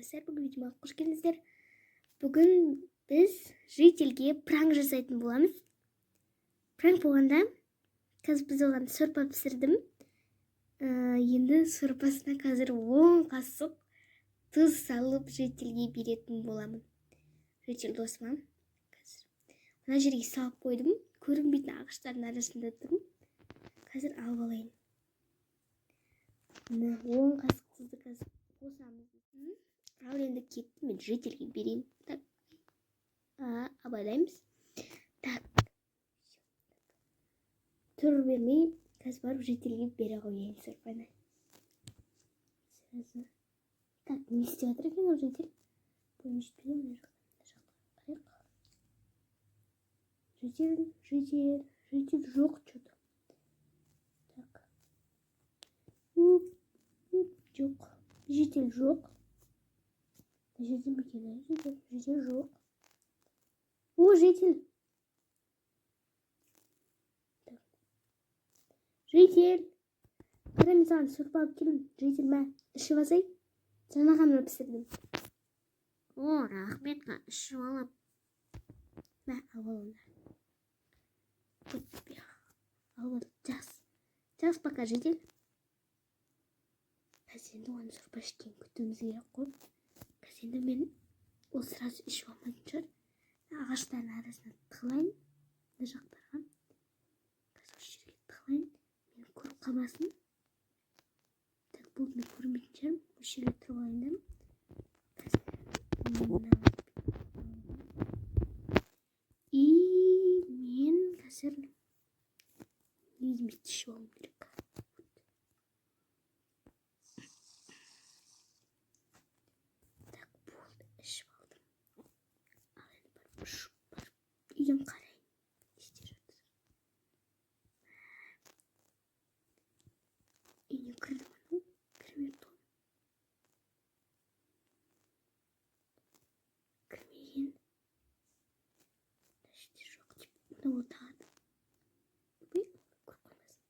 армысыздар. Бүгін видеома қош келдіңіздер. Бүгін біз жительге пранк жасайтын боламыз. Пранк болғанда қазір біз оған сорпа пісірдім. Енді сорпасына қазір 10 қасық тұз салып жительге беретін боламын. Житель досыма қазір мына жерге салып қойдым. Көрінбейтін ағаштардың арасында тұрмын. Қазір алып алайын. 10 қасық тұзды қазір қосамыз. Ал енді кетті, мен жительге берейін. Так, абайлаймыз. Так, тұр бермей, қазір барып жительге бере қояйын сорпаны. Сразу. Так, не істеп жатыр екен ол житель? Бұны жетпейді мына жаққа. Житель жоқ что-то. Так. Жоқ. Житель жоқ. Жерден бекені. Житель жоқ. О, житель. Так. Житель. Қара мен саған сорпа алып келдім. Житель, мә, ішіп алсай. Сен маған пісірдім. О, рахмет, ішіп алам. Мә, алып алыңдар. Ал, жас пока, житель. Қазенді оны сорпа ішкен күтіміз керек қой. Қазенді мен ол сразу ішіп алмайтын шығар. Ағаштардың арасына тығылайын. Мына жақтарға. Қазір осы жерге тығылайын. Мені көріп қалмасын. Так, бұл мен көрмейтін шығармын. Осы жерге тұрып алайын да. И мен қазір өзімізді ішіп алуым керек. Так, болды, ішіп алдым. Ал енді барып үйден қарайын. Не істеп жатыр? Үйіне кірдім анау, кірмепті ғой. Кірмеген. Іште жоқ деп, мына отағады. Көріп қалмасын.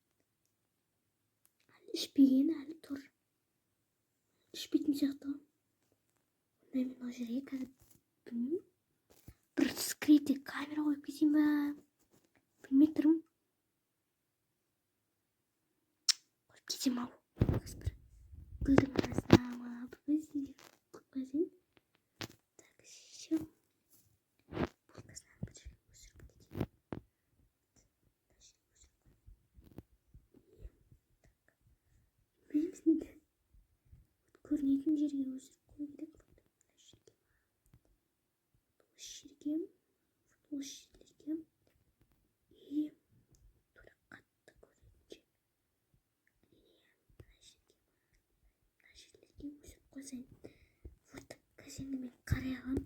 Әлі ішпеген, әлі тұр. Ішпейтін сияқты ғой. Мен ол жерге қазір білмеймін. Бір скрытый камера қойып кетейін ба? Білмей тұрмын. Қойып кетейін ау. Қазір бір гүлдің арасына ма? Қойып қойсын. Так, еще. Полкасынан бір жерге өсіріп кетейін. Білмеймін. Көрінетін жерге өсіріп қою керек. Осы жерге и тура қатты көрінше. Мына жерлерге өсіп қойсайын. Вот, қазір мен қарай алам.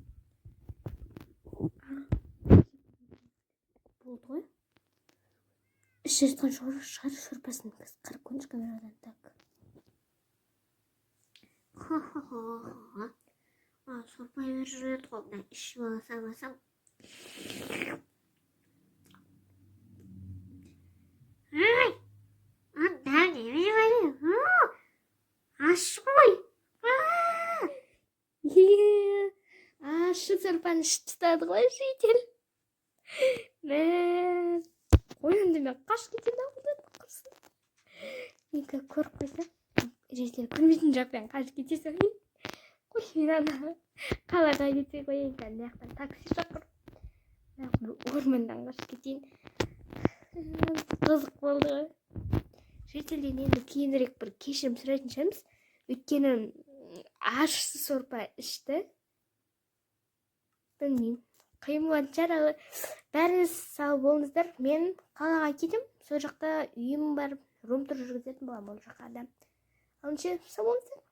Болды ғой. Ішіп жатқан шығар сорпасын. Қарап көріңіз камерадан. Так. Сорпа беріп жүреді ғой. Мына ішіп алсам. Ай! Анда неме қайы? Ашы ғой! Ашы сорпаны ішіп тастады ғой житель. Қой енді мен қашып кетейін ауылдан құрсын. Енді көріп қойса. Житель көрмейтін жақпен қашып кетесің. Қой мен ана қалаға кетсе қояйын. Мына жақтан такси шақырып. Ормандан қашып кетейін. Қызық болды ғой. Жительден енді кейінірек бір кешірім сұрайтын шығармыз. Өйткені ащы сорпа ішті. Білмеймін. Қиын болатын шығар. Бәріңіз сау болыңыздар. Мен қалаға кетем. Сол жақта үйім бар. Рум тур жүргізетін боламын ол жаққа да. Ал сау болыңыздар.